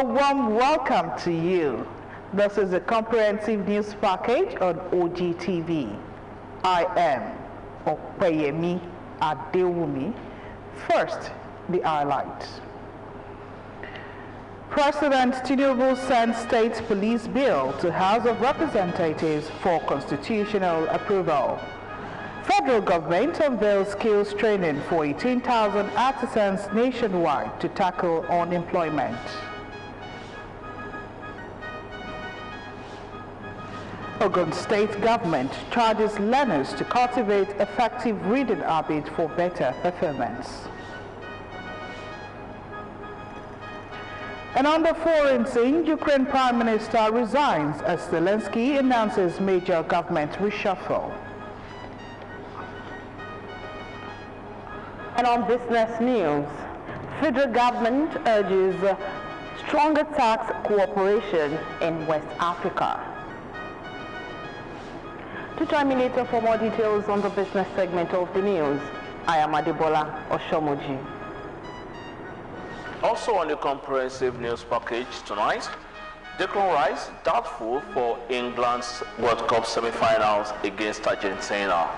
A warm welcome to you. This is a comprehensive news package on OGTV. I am Opeyemi Adewumi. First, the highlights. President Tinubu sent State Police Bill to House of Representatives for constitutional approval. Federal government unveils skills training for 18,000 artisans nationwide to tackle unemployment. Ogun State government charges learners to cultivate effective reading habit for better performance. And on the foreign scene, Ukraine Prime Minister resigns as Zelensky announces major government reshuffle. And on business news, federal government urges stronger tax cooperation in West Africa. To join me later for more details on the business segment of the news, I am Adebola Oshomoji. Also on the comprehensive news package tonight, Declan Rice doubtful for England's World Cup semi-finals against Argentina.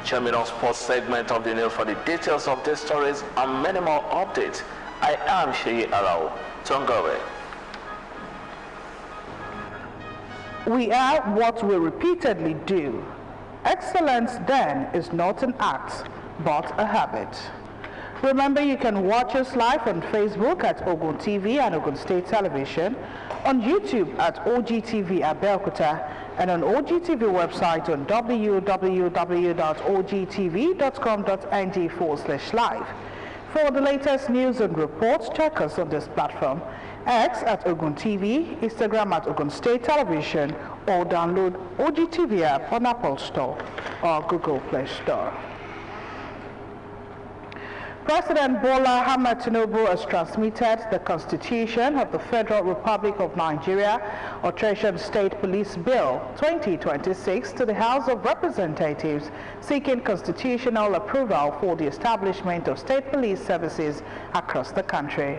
Chairman on sports segment of the news for the details of these stories and many more updates. I am Sheyi Alao Tongawe. We are what we repeatedly do. Excellence then is not an act, but a habit. Remember, you can watch us live on Facebook at Ogun TV and Ogun State Television, on YouTube at OGTV Abeokuta, and on OGTV website on www.ogtv.com.ng/live. For the latest news and reports, check us on this platform, X at Ogun TV, Instagram at Ogun State Television, or download OGTV app on Apple Store or Google Play Store. President Bola Ahmed Tinubu has transmitted the Constitution of the Federal Republic of Nigeria, Alteration State Police Bill 2026, to the House of Representatives, seeking constitutional approval for the establishment of state police services across the country.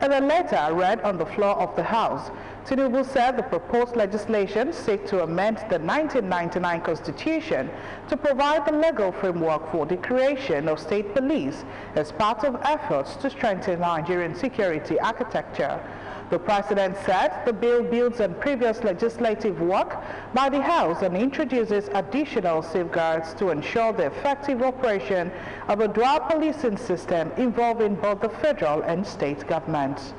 In a letter read on the floor of the House, Tinubu said the proposed legislation seeks to amend the 1999 Constitution to provide the legal framework for the creation of state police as part of efforts to strengthen Nigerian security architecture. The President said the bill builds on previous legislative work by the House and introduces additional safeguards to ensure the effective operation of a dual policing system involving both the federal and state governments.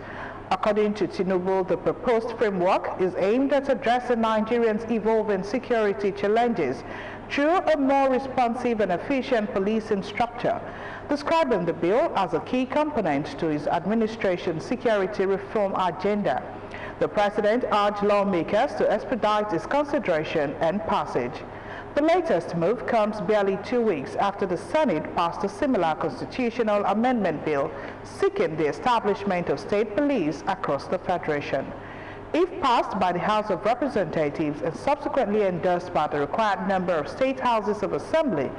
According to Tinubu, the proposed framework is aimed at addressing Nigerians' evolving security challenges through a more responsive and efficient policing structure, describing the bill as a key component to his administration's security reform agenda. The President urged lawmakers to expedite its consideration and passage. The latest move comes barely 2 weeks after the Senate passed a similar constitutional amendment bill seeking the establishment of state police across the Federation. If passed by the House of Representatives and subsequently endorsed by the required number of state houses of assembly,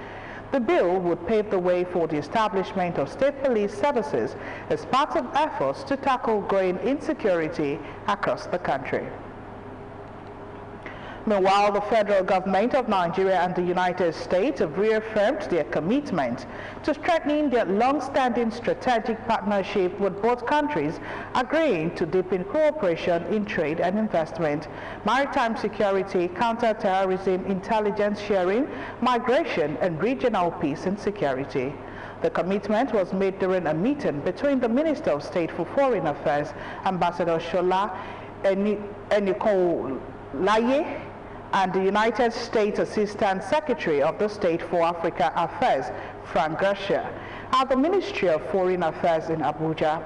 the bill would pave the way for the establishment of state police services as part of efforts to tackle growing insecurity across the country. Meanwhile, the federal government of Nigeria and the United States have reaffirmed their commitment to strengthening their long-standing strategic partnership with both countries, agreeing to deepen cooperation in trade and investment, maritime security, counter-terrorism, intelligence sharing, migration, and regional peace and security. The commitment was made during a meeting between the Minister of State for Foreign Affairs, Ambassador Shola Enikolaye, and the United States Assistant Secretary of the State for Africa Affairs, Frank Garcia, at the Ministry of Foreign Affairs in Abuja.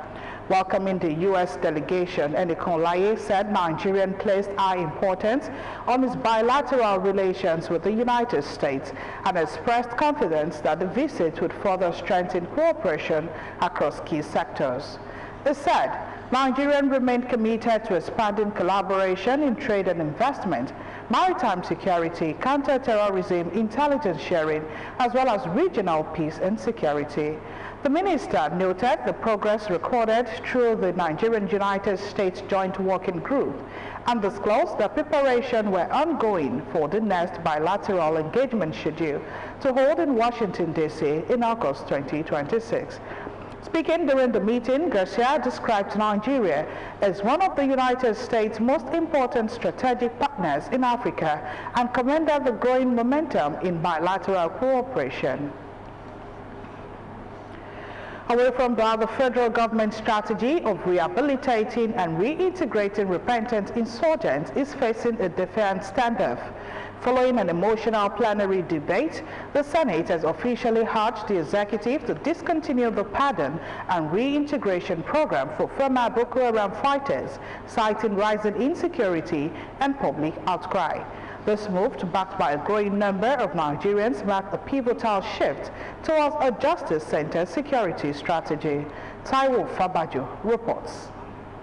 Welcoming the U.S. delegation, Enikolaye said Nigeria placed high importance on its bilateral relations with the United States and expressed confidence that the visit would further strengthen cooperation across key sectors. He said Nigeria remained committed to expanding collaboration in trade and investment, maritime security, counter-terrorism, intelligence sharing, as well as regional peace and security. The minister noted the progress recorded through the Nigerian-United States Joint Working Group and disclosed that preparations were ongoing for the next bilateral engagement schedule to hold in Washington, D.C. in August 2026. Speaking during the meeting, Garcia described Nigeria as one of the United States' most important strategic partners in Africa and commended the growing momentum in bilateral cooperation. Away from that, the federal government strategy of rehabilitating and reintegrating repentant insurgents is facing a defiant standoff. Following an emotional plenary debate, the Senate has officially urged the executive to discontinue the pardon and reintegration program for former Boko Haram fighters, citing rising insecurity and public outcry. This move, backed by a growing number of Nigerians, marked a pivotal shift towards a justice-centered security strategy. Taiwo Fabajo reports.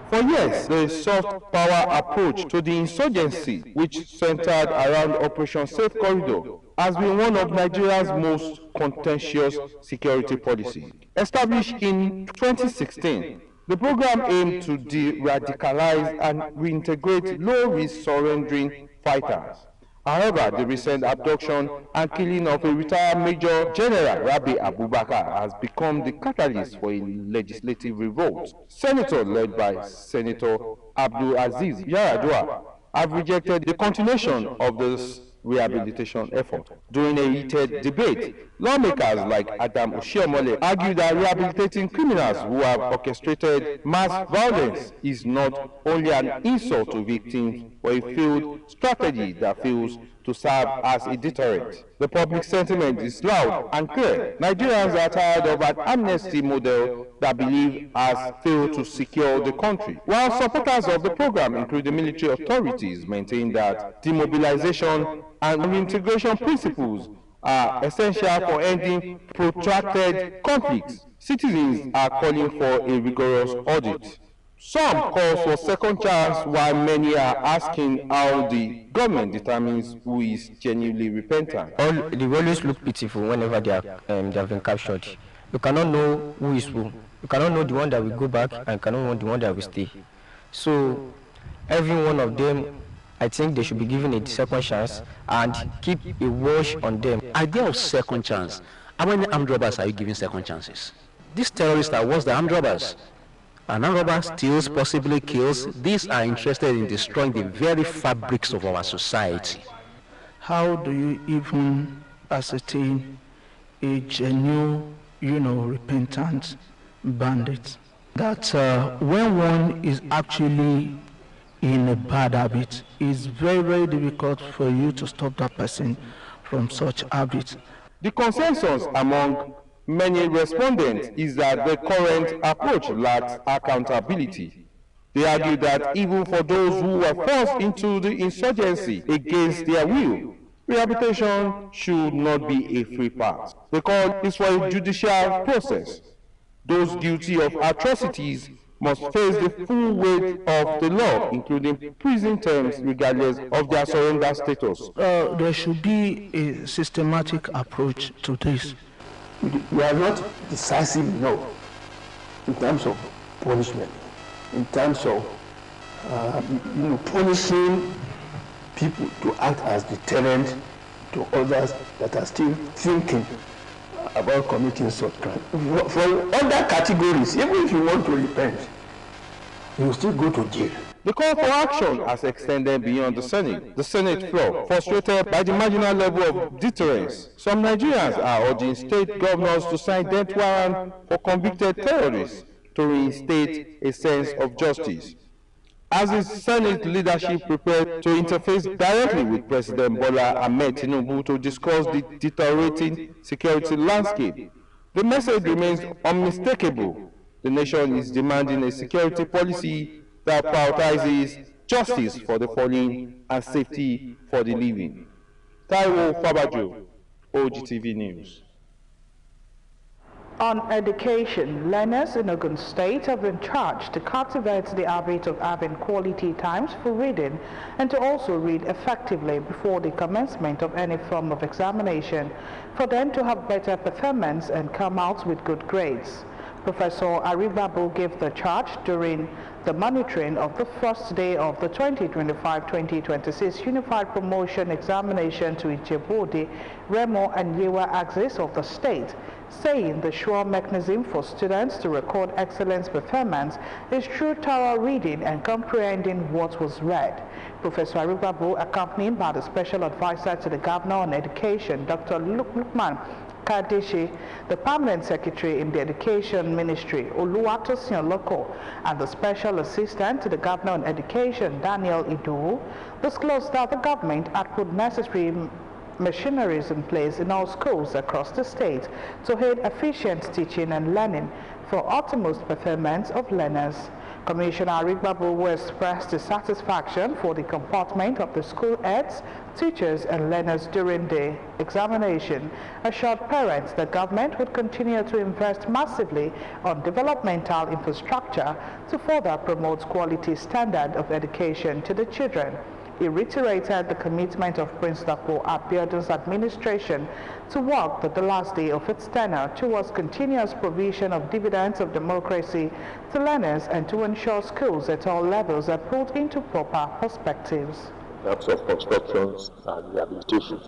For years, the soft power approach to the insurgency, which centered around Operation Safe Corridor, has been one of Nigeria's most contentious security policies. Established in 2016, the program aimed to de-radicalize and reintegrate low-risk surrendering fighters. However, the recent abduction and killing of a retired Major General Rabi Abubakar has become the catalyst for a legislative revolt. Senators led by Senator Abdul Aziz Yaradua have rejected the continuation of this rehabilitation effort. During a heated debate, lawmakers like Adam Oshiomhole argued that rehabilitating criminals who have orchestrated mass violence is not only an insult to victims, but a failed strategy that fails to serve as a deterrent. The public sentiment is loud and clear. Nigerians are tired of an amnesty model that believe has failed to secure the country, while supporters of the program, including military authorities, maintain that demobilization and reintegration principles are essential for ending protracted conflicts. Citizens are calling for a rigorous audit. Some call for second chance, while many are asking how the government determines who is genuinely repentant. They always look pitiful whenever they have been captured. You cannot know who is who. You cannot know the one that will go back, and you cannot know the one that will stay. So every one of them, I think they should be given a second chance and keep a watch on them. Idea of second chance. How many armed robbers are you giving second chances? These terrorists are worse than armed robbers. An armed robber steals, possibly kills. These are interested in destroying the very fabrics of our society. How do you even ascertain a genuine, repentant bandit? That when one is actually in a bad habit, it's very, very difficult for you to stop that person from such habits. The consensus among many respondents is that the current approach lacks accountability. They argue that even for those who were forced into the insurgency against their will, rehabilitation should not be a free pass. The call is for a judicial process. Those guilty of atrocities must face the full weight of the law, including prison terms, regardless of their surrender status. There should be a systematic approach to this. We are not decisive enough in terms of punishment, in terms of punishing people to act as deterrent to others that are still thinking about committing such crime. For other categories, even if you want to repent, you will still go to jail. The call for action has extended beyond the Senate floor, frustrated by the marginal level of deterrence. Some Nigerians are urging state governors to sign death warrants for convicted terrorists to reinstate a sense of justice. As the Senate leadership prepared to interface directly with President Bola Ahmed Tinubu to discuss the deteriorating security landscape, the message remains unmistakable. The nation is demanding a security policy that prioritizes justice for the fallen and safety for the living. Taiwo Fabajo, OGTV News. On education, learners in Ogun State have been charged to cultivate the habit of having quality times for reading and to also read effectively before the commencement of any form of examination for them to have better performance and come out with good grades. Professor Aribabu gave the charge during the monitoring of the first day of the 2025-2026 Unified Promotion Examination to Ijebode, Remo and Yewa axis of the state, saying the sure mechanism for students to record excellence performance is through thorough reading and comprehending what was read. Professor Aribabu, accompanied by the Special Advisor to the Governor on Education, Dr. Lukman Kadeshi, the Permanent Secretary in the Education Ministry, Oluwatosin Loko, and the Special Assistant to the Governor on Education, Daniel Idowu, disclosed that the government had put necessary machineries in place in all schools across the state to aid efficient teaching and learning for utmost performance of learners. Commissioner Aribabu expressed dissatisfaction for the comportment of the school heads, teachers and learners during the examination, assured parents the government would continue to invest massively on developmental infrastructure to further promote quality standard of education to the children. He reiterated the commitment of Prince Dapo Abiodun's administration to work to the last day of its tenure towards continuous provision of dividends of democracy to learners and to ensure schools at all levels are put into proper perspectives. In terms of constructions and rehabilitation.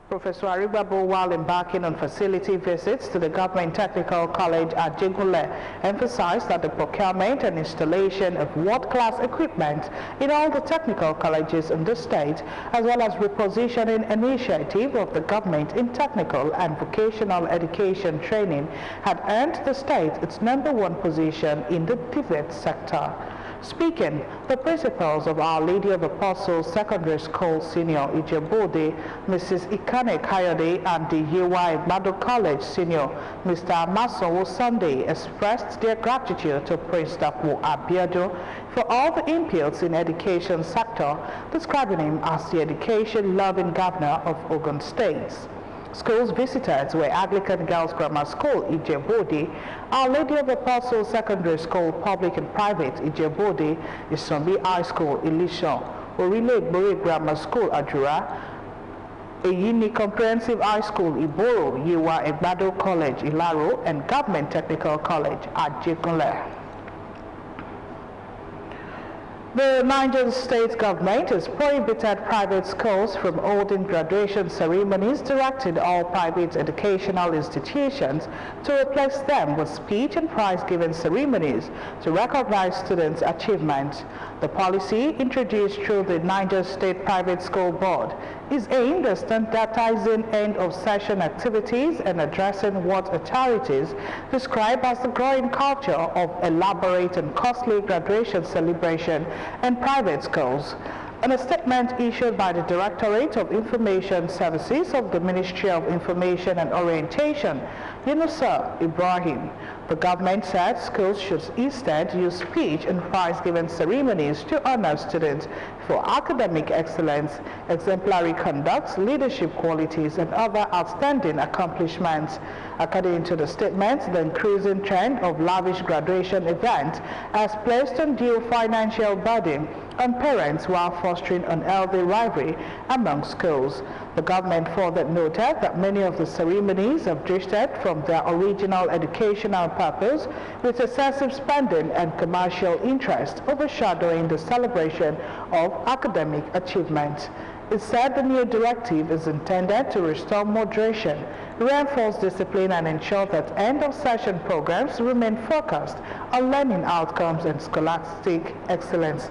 Professor Aribabu, while embarking on facility visits to the Government Technical College at Jegule, emphasized that the procurement and installation of world-class equipment in all the technical colleges in the state, as well as repositioning initiative of the government in technical and vocational education training, had earned the state its #1 position in the TVET sector. Speaking, the principals of Our Lady of Apostles Secondary School Senior Ijebode, Mrs. Ikane Kayode, and the Yewa Egbado College Senior, Mr. Amasowo Sunday, expressed their gratitude to Prince Dapo Abiodun for all the inputs in education sector, describing him as the education-loving governor of Ogun State. Schools visited were Anglican Girls Grammar School, Ijebode, Our Lady of Apostles Secondary School, Public and Private, Ijebode, Isombi High School, Ilishon, Orile Igbore Grammar School, Adura, Eyini Comprehensive High School, Iboro, Yewa Egbado College, Ilaro, and Government Technical College at Jekunle. The Niger State government has prohibited private schools from holding graduation ceremonies, directing all private educational institutions to replace them with speech and prize-giving ceremonies to recognize students' achievements. The policy, introduced through the Niger State Private School Board, is aimed at standardizing end-of-session activities and addressing what authorities describe as the growing culture of elaborate and costly graduation celebration in private schools. In a statement issued by the Directorate of Information Services of the Ministry of Information and Orientation, Yunusa Ibrahim, the government said schools should instead use speech and prize-giving ceremonies to honor students for academic excellence, exemplary conduct, leadership qualities, and other outstanding accomplishments. According to the statement, the increasing trend of lavish graduation events has placed undue financial burden on parents while fostering unhealthy rivalry among schools. The government further noted that many of the ceremonies have drifted from their original educational purpose, with excessive spending and commercial interest overshadowing the celebration of academic achievement. It said the new directive is intended to restore moderation, reinforce discipline, and ensure that end-of-session programs remain focused on learning outcomes and scholastic excellence.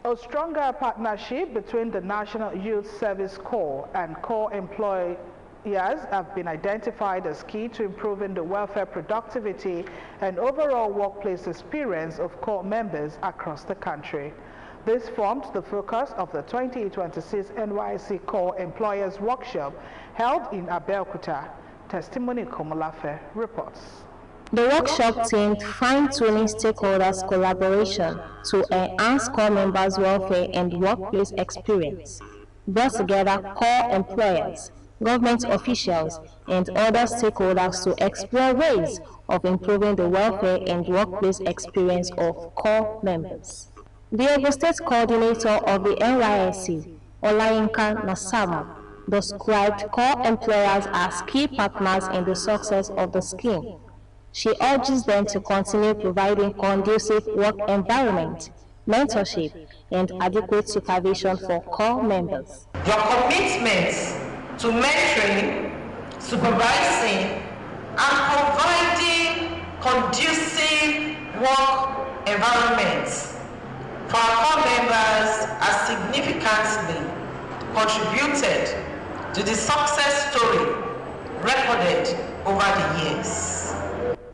A stronger partnership between the National Youth Service Corps and Corps employees have been identified as key to improving the welfare productivity and overall workplace experience of Corps members across the country. This formed the focus of the 2026 NYSC Corps Employers Workshop held in Abeokuta. Testimony Komolafe reports. The workshop themed fine-tuning stakeholders' collaboration to enhance core members' welfare and workplace experience, brought together core employers, government officials, and other stakeholders to explore ways of improving the welfare and workplace experience of core members. The Ogun State coordinator of the NYSC, Olayinka Nasamu, described core employers as key partners in the success of the scheme. She urges them to continue providing conducive work environment, mentorship, and adequate supervision for core members. Your commitment to mentoring, supervising, and providing conducive work environments for our core members has significantly contributed to the success story recorded over the years.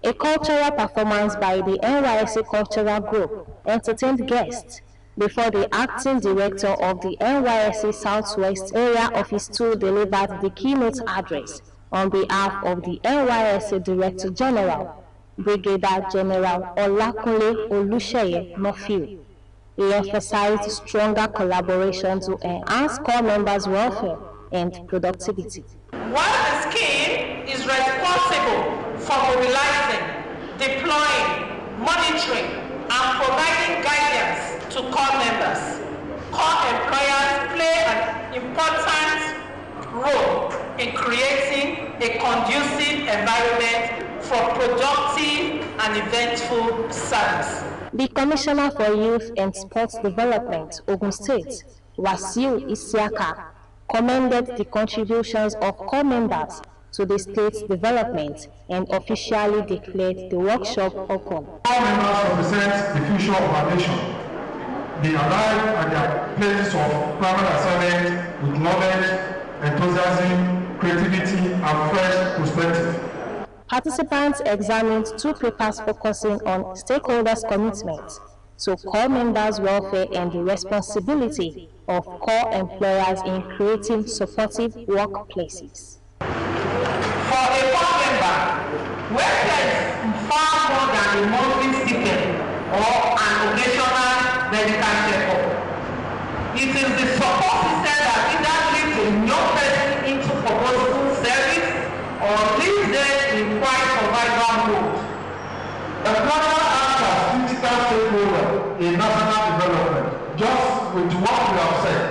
A cultural performance by the NYSC Cultural Group entertained guests before the acting director of the NYSC Southwest Area Office 2 delivered the keynote address on behalf of the NYSC Director General, Brigadier General Olakunle Oluseye Murphy. He emphasized stronger collaboration to enhance core members' welfare and productivity. While the scheme is responsible for mobilizing, deploying, monitoring, and providing guidance to core members, core employers play an important role in creating a conducive environment for productive and eventful service. The Commissioner for Youth and Sports Development, Ogun State, Wasiu Isiaka, commended the contributions of core members to the state's development and officially declared the workshop open. All members represent the future of our nation. They arrive at their places of primary assignment with knowledge, enthusiasm, creativity, and fresh perspective. Participants examined 2 papers focusing on stakeholders' commitment to core members' welfare and the responsibility of core employers in creating supportive workplaces. For a core member, welfare is far more than a monthly stipend or an occasional medical checkup. It is the support system that either leads a young person into purposeful service or leaves them in quiet survival mode. Employer acts as critical stakeholder in national development. Just with what we have said,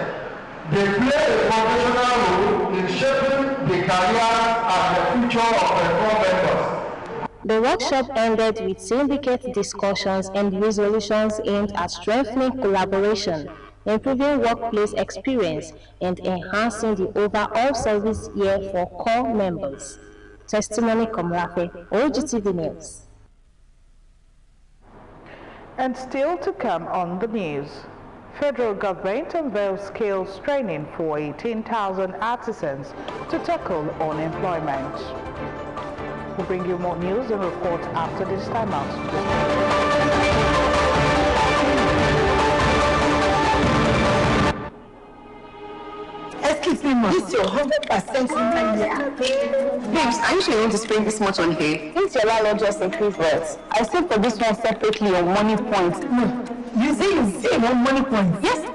they play a foundational role in shaping the careers and the future of the core members. The workshop ended with syndicate discussions and resolutions aimed at strengthening collaboration, improving workplace experience, and enhancing the overall service year for core members. Testimony Komrafe, OGTV News. And still to come on the news. Federal government unveils skills training for 18,000 artisans to tackle unemployment. We'll bring you more news and reports after this time out. Excuse me, ma'am. This is your 100% Nanya. Babes, are you sure you want to spend this much on hair? Since your landlord just increased that, I saved for this one separately on money points. No, you say you save on money points? Yes.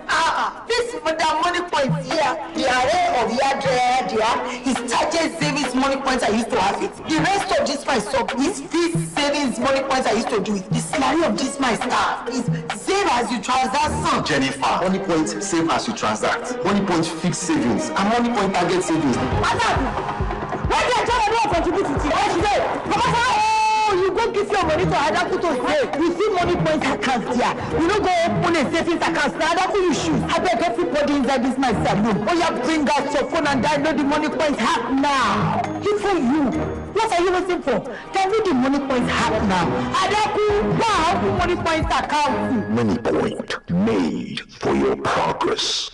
This Madam Money Points here, the array of Yadrea, his target savings money points I used to have it. The rest of this my sub is this savings money points I used to do it. The salary of this my staff is save as you transact. Jennifer, money points save as you transact. Money points fixed savings and money point target savings. Madam, why did I tell you not contribute to it today? You go give your money to Adaku to save. You see money point accounts there. You don't go open a savings account. Now Adaku you shoot. I beg everybody inside this my salon. Oh, you bring out your phone and download the money points app now. Even you. What are you waiting for? Download the money points app now. Adaku, wow, money points account. Money point made for your progress.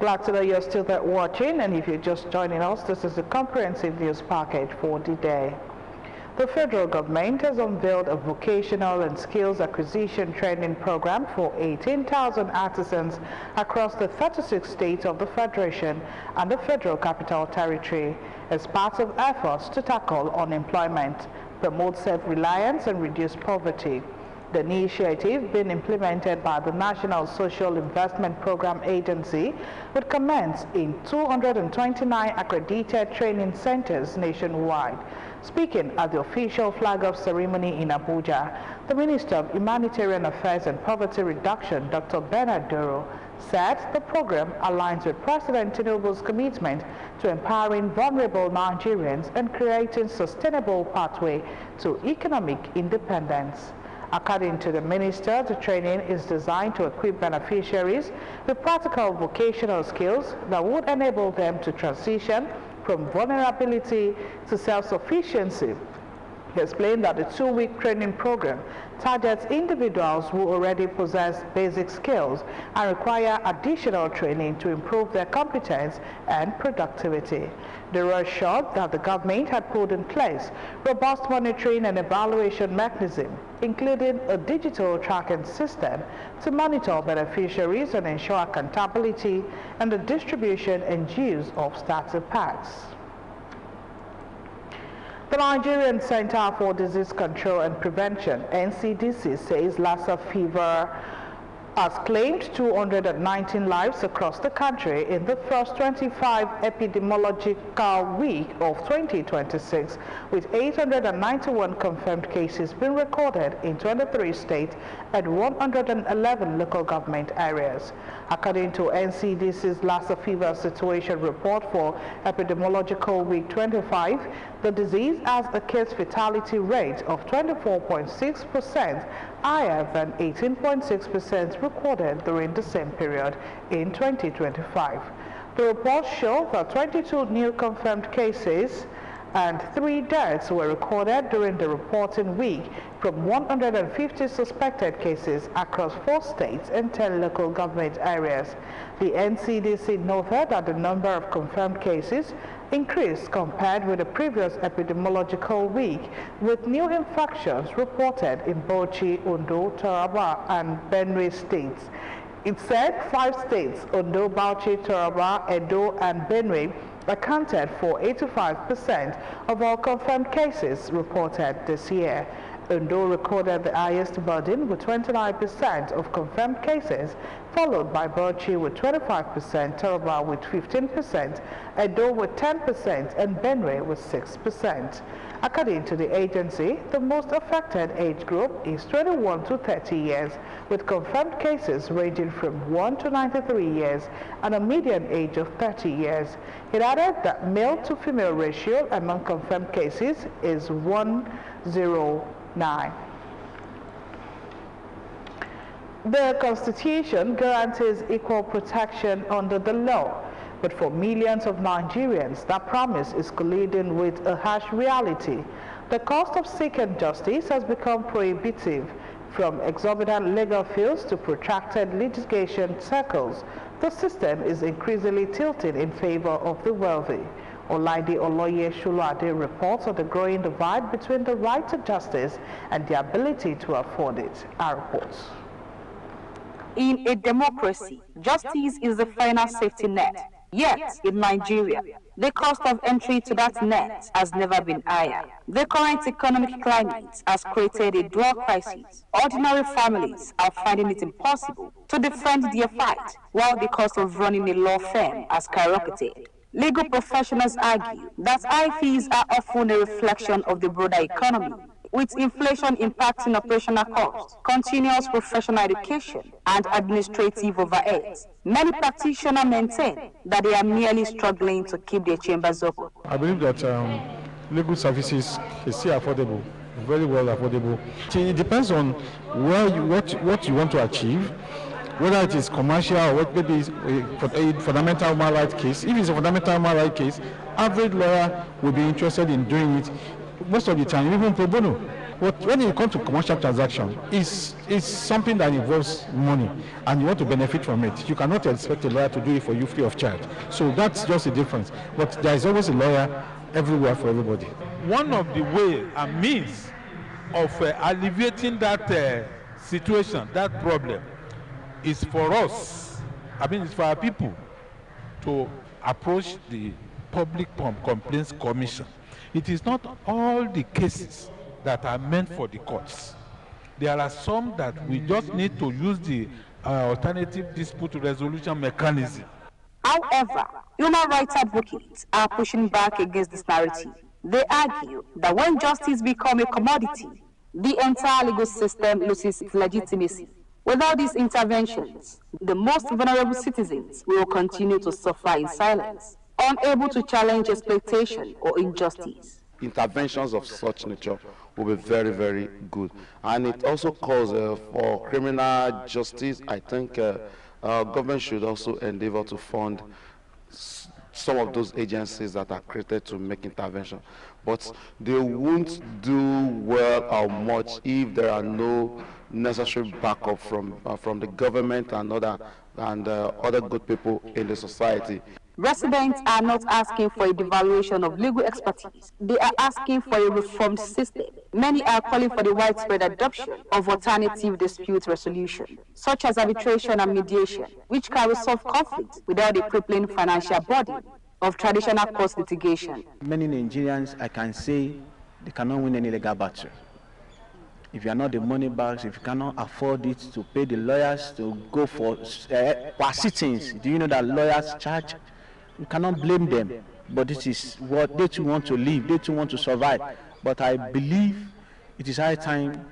Glad to know you're still there watching, and if you're just joining us, this is a comprehensive news package for the day. The federal government has unveiled a vocational and skills acquisition training program for 18,000 artisans across the 36 states of the Federation and the Federal Capital Territory as part of efforts to tackle unemployment, promote self-reliance and reduce poverty. The initiative, being implemented by the National Social Investment Program Agency, would commence in 229 accredited training centers nationwide. Speaking at the official flag-off ceremony in Abuja, the Minister of Humanitarian Affairs and Poverty Reduction, Dr. Bernard Doro, said the program aligns with President Tinubu's commitment to empowering vulnerable Nigerians and creating sustainable pathway to economic independence. According to the minister, the training is designed to equip beneficiaries with practical vocational skills that would enable them to transition from vulnerability to self-sufficiency. He explained that the 2-week training program targets individuals who already possess basic skills and require additional training to improve their competence and productivity. They were assured that the government had put in place robust monitoring and evaluation mechanism, including a digital tracking system to monitor beneficiaries and ensure accountability and the distribution and use of starter packs. The Nigerian Center for Disease Control and Prevention, NCDC, says Lassa fever has claimed 219 lives across the country in the first 25 epidemiological week of 2026, with 891 confirmed cases being recorded in 23 states and 111 local government areas. According to NCDC's Lassa fever situation report for epidemiological week 25, the disease has a case fatality rate of 24.6%, higher than 18.6% recorded during the same period in 2025. The report showed that 22 new confirmed cases and 3 deaths were recorded during the reporting week from 150 suspected cases across 4 states and 10 local government areas. The NCDC noted that the number of confirmed cases increased compared with the previous epidemiological week, with new infections reported in Bauchi, Ondo, Taraba, and Benue states. It said 5 states, Ondo, Bauchi, Taraba, Edo, and Benue, accounted for 85% of all confirmed cases reported this year. Ondo recorded the highest burden with 29% of confirmed cases, followed by Bauchi with 25%, Taraba with 15%, Edo with 10%, and Benue with 6%. According to the agency, the most affected age group is 21 to 30 years, with confirmed cases ranging from 1 to 93 years and a median age of 30 years. It added that male to female ratio among confirmed cases is 1:0. The Constitution guarantees equal protection under the law, but for millions of Nigerians, that promise is colliding with a harsh reality. The cost of seeking justice has become prohibitive, from exorbitant legal fees to protracted litigation circles. The system is increasingly tilted in favor of the wealthy. Olaide Oloye Shuluade reports on the growing divide between the right to justice and the ability to afford it. Our reports. In a democracy, justice is the final safety net. Yet, in Nigeria, the cost of entry to that net has never been higher. The current economic climate has created a dual crisis. Ordinary families are finding it impossible to defend their fight, while the cost of running a law firm has skyrocketed. Legal professionals argue that high fees are often a reflection of the broader economy, with inflation impacting operational costs, continuous professional education, and administrative overheads. Many practitioners maintain that they are merely struggling to keep their chambers open. I believe that legal services is still affordable, very well affordable. It depends on where what you want to achieve, whether it is commercial or what maybe is a fundamental human rights case. If it's a fundamental human rights case, average lawyer will be interested in doing it most of the time, even pro bono. But when it comes to commercial transaction, it's something that involves money, and you want to benefit from it. You cannot expect a lawyer to do it for you free of charge. So that's just the difference. But there is always a lawyer everywhere for everybody. one of the ways and means of alleviating that situation, that problem, is for us, it's for our people to approach the Public Complaints Commission. It is not all the cases that are meant for the courts. There are some that we just need to use the alternative dispute resolution mechanism. However, human rights advocates are pushing back against this narrative. They argue that when justice becomes a commodity, the entire legal system loses its legitimacy. Without these interventions, the most vulnerable citizens will continue to suffer in silence, unable to challenge exploitation or injustice. Interventions of such nature will be very, very good. And it also calls for criminal justice. I think government should also endeavor to fund some of those agencies that are created to make intervention. But they won't do well or much if there are no necessary backup from the government and other good people in the society. Residents are not asking for a devaluation of legal expertise. They are asking for a reformed system. Many are calling for the widespread adoption of alternative dispute resolution, such as arbitration and mediation, which can resolve conflicts without the crippling financial burden of traditional court litigation. Many Nigerians, I can say, they cannot win any legal battle. If you are not the money bags, if you cannot afford it to pay the lawyers to go for sittings, do you know that lawyers charge? You cannot blame them, but this is what they too want to live, they too want to survive. But I believe it is high time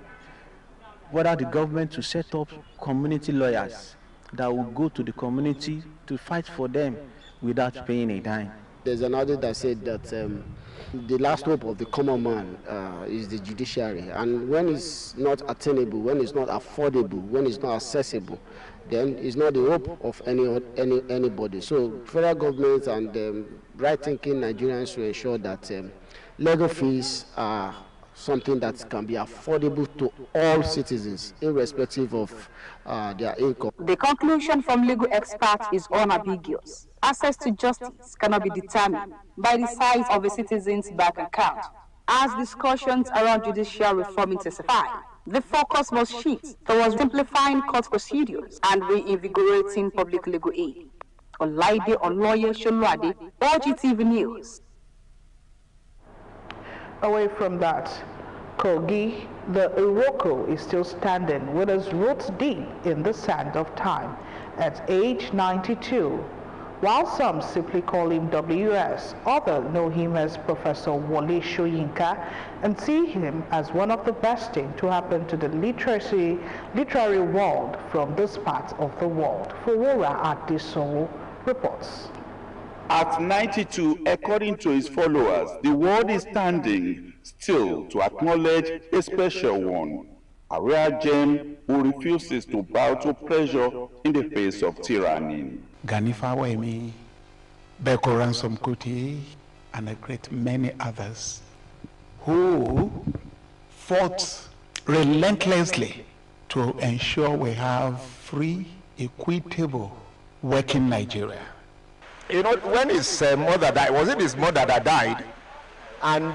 whether the government to set up community lawyers that will go to the community to fight for them without paying a dime. There's another that said that the last hope of the common man is the judiciary, and when it's not attainable, when it's not affordable, when it's not accessible, then it's not the hope of anybody. So federal government and right-thinking Nigerians will ensure that legal fees are something that can be affordable to all citizens, irrespective of their income. The conclusion from legal experts is unambiguous. Access to justice cannot be determined by the size of a citizen's bank account. As discussions around judicial reform intensify, the focus must shift towards simplifying court procedures and reinvigorating public legal aid. Olaide Oloye Sholwade, OGTV News. Away from that, Kogi, the Iroko is still standing with his roots deep in the sand of time at age 92. While some simply call him WS, others know him as Professor Wole Soyinka and see him as one of the best things to happen to the literary world from this part of the world. Fowora Adesowo reports. At 92, according to his followers, the world is standing still to acknowledge a special one, a rare gem who refuses to bow to pressure in the face of tyranny. Ganifa Wemi, Beko Ransom Kuti, and a great many others who fought relentlessly to ensure we have free, equitable, working Nigeria. You know, when his mother died, was it his mother that died? And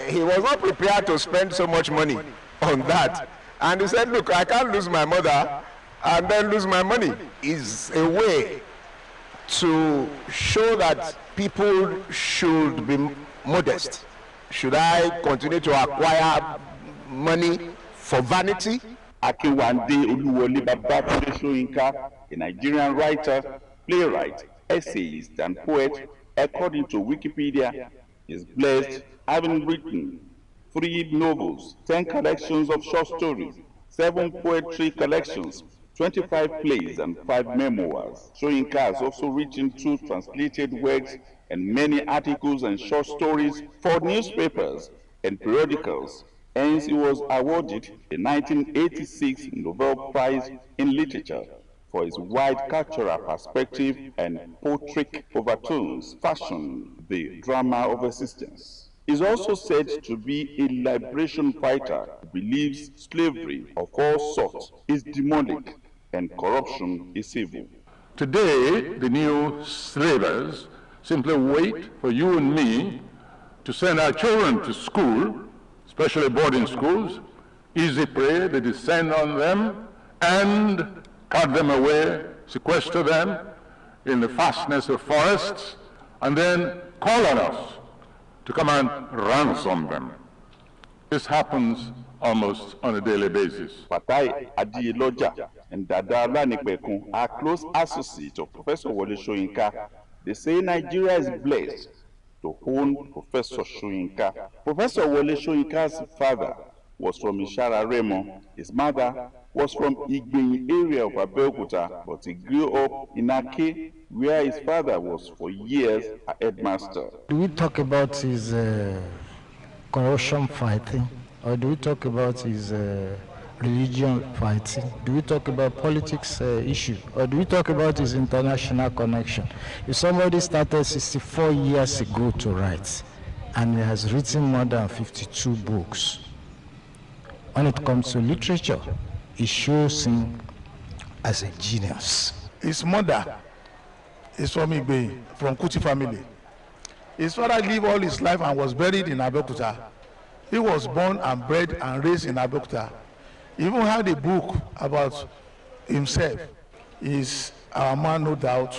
he was not prepared to spend so much money on that. And he said, look, I can't lose my mother and then lose my money. Is a way to show that people should be modest. Should I continue to acquire money for vanity? Akinwande Oluwole Babatunde Soyinka, a Nigerian writer, playwright, essayist, and poet, according to Wikipedia, is blessed having written 3 novels, 10 collections of short stories, 7 poetry collections, 25 plays, and 5 memoirs. Soyinka has also written 2 translated works and many articles and short stories for newspapers and periodicals. Hence, he was awarded the 1986 Nobel Prize in Literature for his wide cultural perspective and poetic overtones fashion the drama of existence. He is also said to be a liberation fighter who believes slavery of all sorts is demonic and corruption is evil. Today, the new slavers simply wait for you and me to send our children to school, especially boarding schools, easy prey, they descend on them and cut them away, sequester them in the fastness of forests, and then call on us to come and ransom them. This happens almost on a daily basis. Fatai Adiyeloja and Dada Alanipekun are close associates of Professor Wole Soyinka. They say Nigeria is blessed to own Professor Soyinka. Professor Wole Soyinka's father was from Ishara Remo. His mother was from Igbenyi area of Abeokuta, but he grew up in Ake, where his father was for years a headmaster. Do we talk about his corruption fighting, or do we talk about his religion fighting? Do we talk about politics issue, or do we talk about his international connection? If somebody started 64 years ago to write, and he has written more than 52 books, when it comes to literature, it shows him as a genius. His mother is from Igbe, from Kuti family. His father lived all his life and was buried in Abeokuta. He was born and bred and raised in Abeokuta. He even had a book about himself. He is our man, no doubt,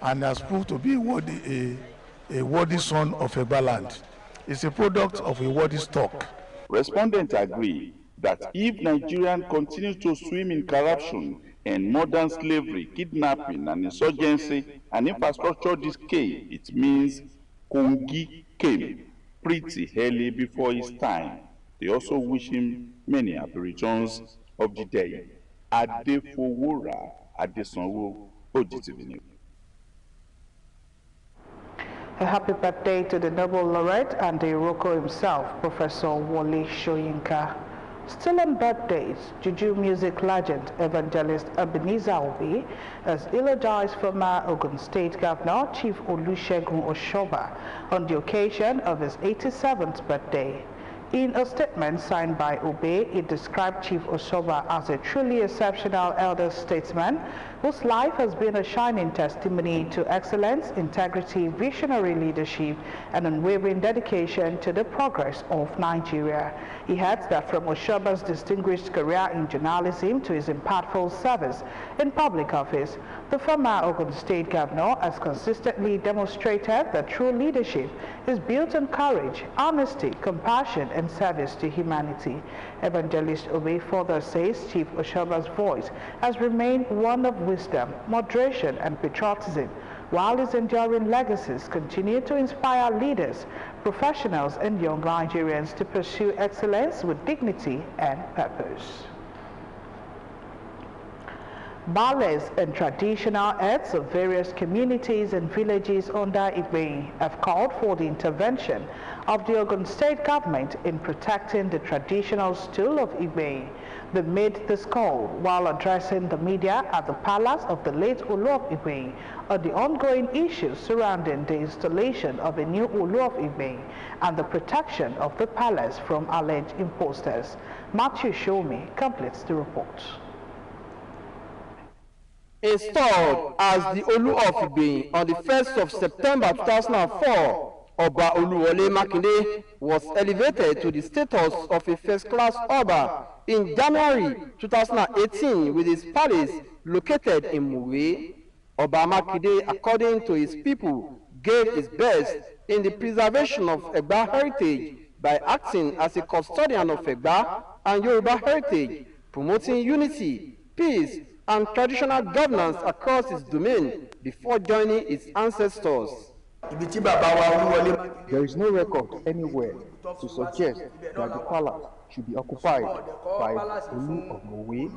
and has proved to be a worthy son of Egba land. He's a product of a worthy stock. Respondents agree that if Nigerians continue to swim in corruption and modern slavery, kidnapping and insurgency and infrastructure decay, it means Kongi came pretty early before his time. They also wish him many happy returns of the day. Adefowora Adesanwo, OGTV News. A happy birthday to the Nobel laureate and the Iroko himself, Professor Wole Soyinka. Still on birthdays, Juju music legend evangelist Ebenezer Obi has eulogized former Ogun State Governor Chief Olusegun Oshoba on the occasion of his 87th birthday. In a statement signed by Obe, it described Chief Oshoba as a truly exceptional elder statesman whose life has been a shining testimony to excellence, integrity, visionary leadership, and unwavering dedication to the progress of Nigeria. He adds that from Oshoba's distinguished career in journalism to his impactful service in public office, the former Ogun State Governor has consistently demonstrated that true leadership is built on courage, honesty, compassion, and service to humanity. Evangelist Obe further says Chief Oshoba's voice has remained one of wisdom, moderation, and patriotism, while his enduring legacies continue to inspire leaders, professionals, and young Nigerians to pursue excellence with dignity and purpose. Ballets and traditional arts of various communities and villages under Igbenyi have called for the intervention of the Ogun State government in protecting the traditional stool of Igbenyi. They made this call while addressing the media at the palace of the late Olu of Igbenyi on the ongoing issues surrounding the installation of a new Olu of Igbenyi and the protection of the palace from alleged imposters. Matthew Shomi completes the report. Installed as the Olu of Igbenyi on the 1st of September 2004, Oba Oluwole Makinde was elevated to the status of a first-class Oba in January 2018 with his palace located in Muwe. Oba Makinde, according to his people, gave his best in the preservation of Egba heritage by acting as a custodian of Egba and Yoruba heritage, promoting unity, peace, and traditional governance across his domain before joining his ancestors. There is no record anywhere to suggest that the palace should be occupied by Olu of Mowe.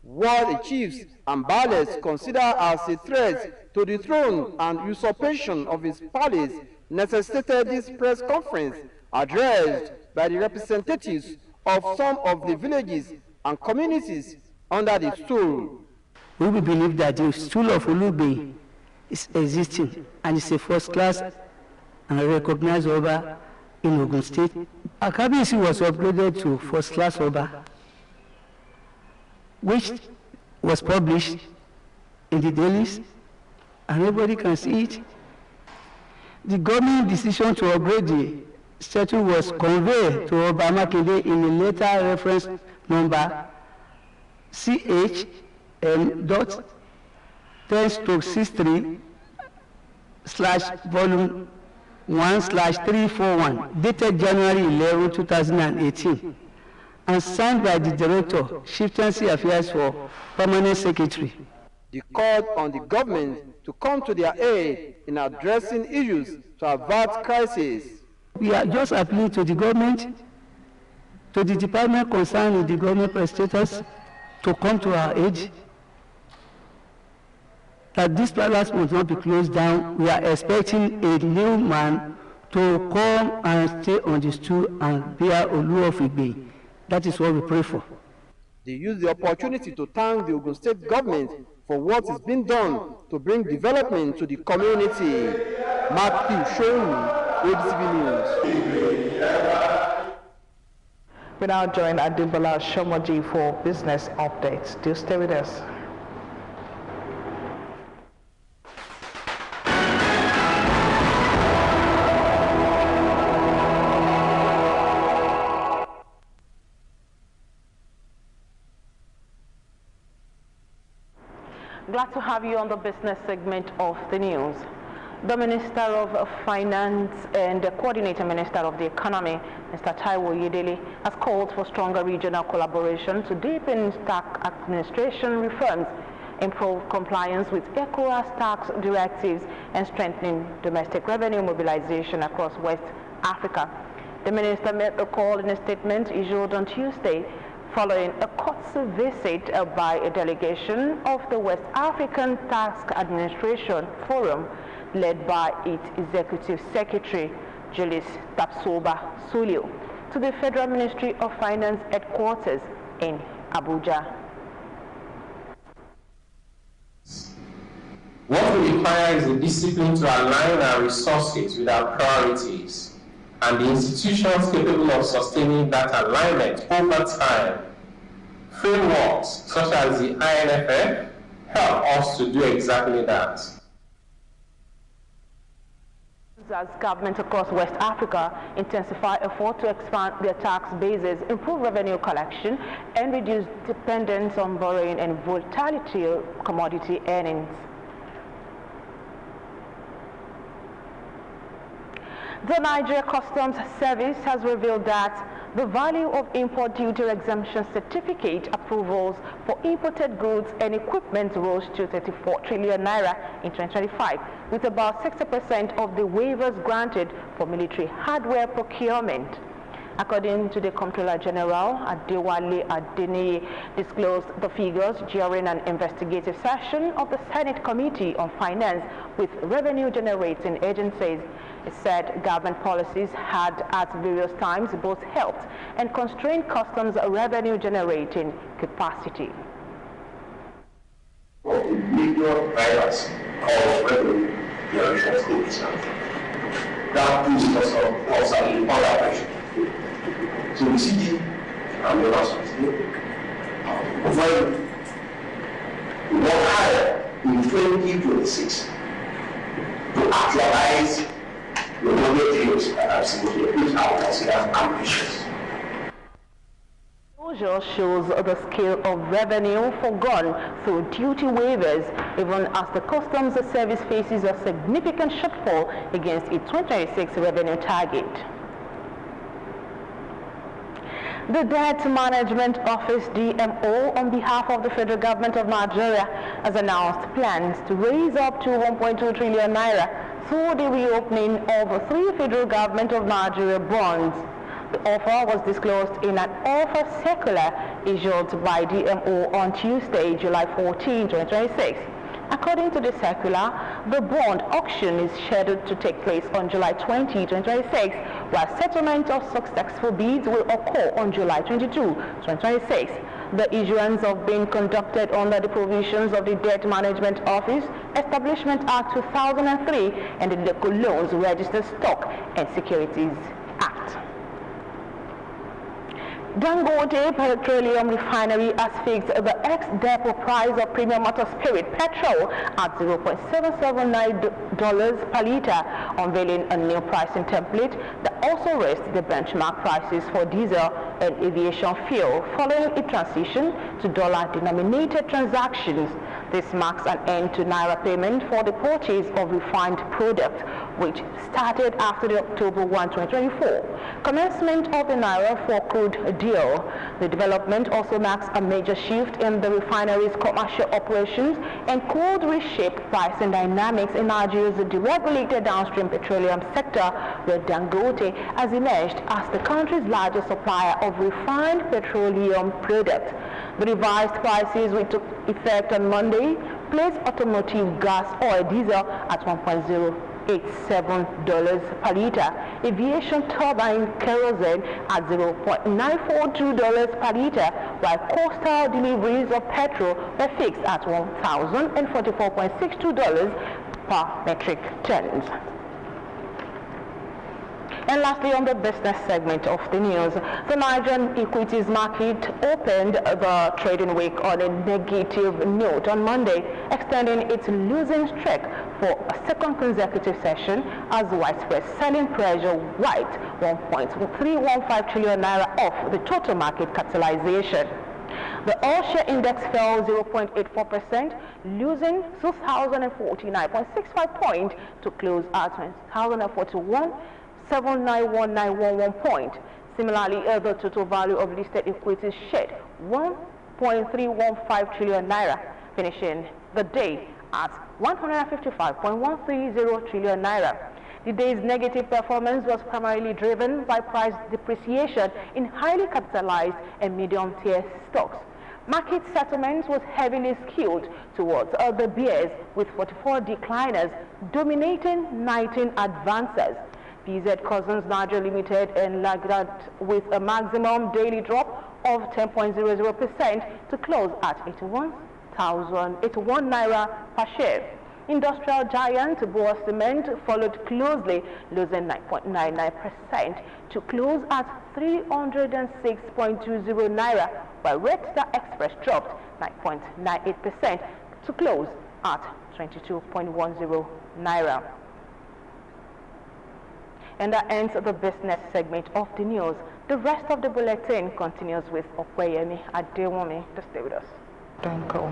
What the chiefs and ballads consider as a threat to the throne and usurpation of his palace necessitated this press conference addressed by the representatives of some of the villages and communities under the stool. We believe that the stool of Olugbe is existing and is a first class and recognized Oba in Ogun State. Akabisi was upgraded to first class Oba, which was published in the dailies, and everybody can see it. The government decision to upgrade the statue was conveyed to Obama Makinde in a letter reference number CH.10/63/volume1/341, dated January 11, 2018, and signed by the Director, Chieftaincy Affairs for Permanent Secretary. The called on the government to come to their aid in addressing issues to avert crisis. We are just appealing to the government, to the department concerned with the government prestataries, to come to our aid, that this palace must not be closed down. We are expecting a new man to come and stay on the stool and bear Olu of Igbe. That is what we pray for. They use the opportunity to thank the Ogun State government for what is being done to bring development to the community. Matthew Showu, OGTV News. We now join Adebola Shomoji for business updates. Do stay with us. Glad to have you on the business segment of the news. The Minister of Finance and the Coordinator Minister of the Economy, Mr. Taiwo Yedele, has called for stronger regional collaboration to deepen tax administration reforms, improve compliance with ECOWAS tax directives, and strengthening domestic revenue mobilization across West Africa. The Minister made the call in a statement issued on Tuesday following a courtesy visit by a delegation of the West African Tax Administration Forum led by its Executive Secretary, Julius Tapsoba Sulio, to the Federal Ministry of Finance headquarters in Abuja. What we require is a discipline to align our resources with our priorities, and the institutions capable of sustaining that alignment over time. Frameworks such as the INFF help us to do exactly that. As governments across West Africa intensify efforts to expand their tax bases, improve revenue collection, and reduce dependence on borrowing and volatility of commodity earnings. The Nigeria Customs Service has revealed that the value of import duty exemption certificate approvals for imported goods and equipment rose to 34 trillion naira in 2025, with about 60% of the waivers granted for military hardware procurement. According to the Comptroller General, Adewale Adeniyi disclosed the figures during an investigative session of the Senate Committee on Finance with revenue-generating agencies. It said government policies had at various times both helped and constrained customs revenue-generating capacity. Million drivers of revenue generation that puts us under pressure. So we see and the last when we work hard in 2026 to actualize the objectives that are significant, which are considered ambitious. Disclosure shows the scale of revenue forgone through duty waivers, even as the Customs Service faces a significant shortfall against its 2026 revenue target. The Debt Management Office, DMO, on behalf of the Federal Government of Nigeria, has announced plans to raise up to 1.2 trillion naira through the reopening of 3 Federal Government of Nigeria bonds. The offer was disclosed in an offer circular issued by DMO on Tuesday, July 14, 2026. According to the circular, the bond auction is scheduled to take place on July 20, 2026, while settlement of successful bids will occur on July 22, 2026. The issuance of being conducted under the provisions of the Debt Management Office Establishment Act 2003 and the Local Loans Registered Stock and Securities Act. Dangote Petroleum Refinery has fixed the ex-depot price of premium motor spirit petrol at $0.779 per litre, unveiling a new pricing template that also raised the benchmark prices for diesel and aviation fuel following a transition to dollar-denominated transactions. This marks an end to Naira payment for the purchase of refined products, which started after the October 1, 2024 commencement of the Naira for crude deal. The development also marks a major shift in the refinery's commercial operations and could reshape pricing dynamics in Nigeria's deregulated downstream petroleum sector, where Dangote has emerged as the country's largest supplier of refined petroleum products. The revised prices, which took effect on Monday, place automotive gas oil diesel at $1.087 per litre, aviation turbine kerosene at $0.942 per litre, while coastal deliveries of petrol were fixed at $1,044.62 per metric ton. And lastly, on the business segment of the news, the Nigerian equities market opened the trading week on a negative note on Monday, extending its losing streak for a second consecutive session as widespread selling pressure wiped 1.315 trillion naira off the total market capitalization. The all-share index fell 0.84%, losing 2,049.65 points to close at 1,041.791911 point. Similarly, the total value of listed equities shed 1.315 trillion naira, finishing the day at 155.130 trillion naira. The day's negative performance was primarily driven by price depreciation in highly capitalized and medium-tier stocks. Market settlements was heavily skewed towards the bears, with 44 decliners dominating 19 advancers. PZ Cousins Nigeria Limited and lagged with a maximum daily drop of 10.00% to close at 81 naira per share. Industrial giant Boa Cement followed closely, losing 9.99% to close at 306.20 naira, while Red Star Express dropped 9.98% to close at 22.10 naira. And that ends the business segment of the news. The rest of the bulletin continues with Okweyemi Adewumi. Just stay with us. Don't go.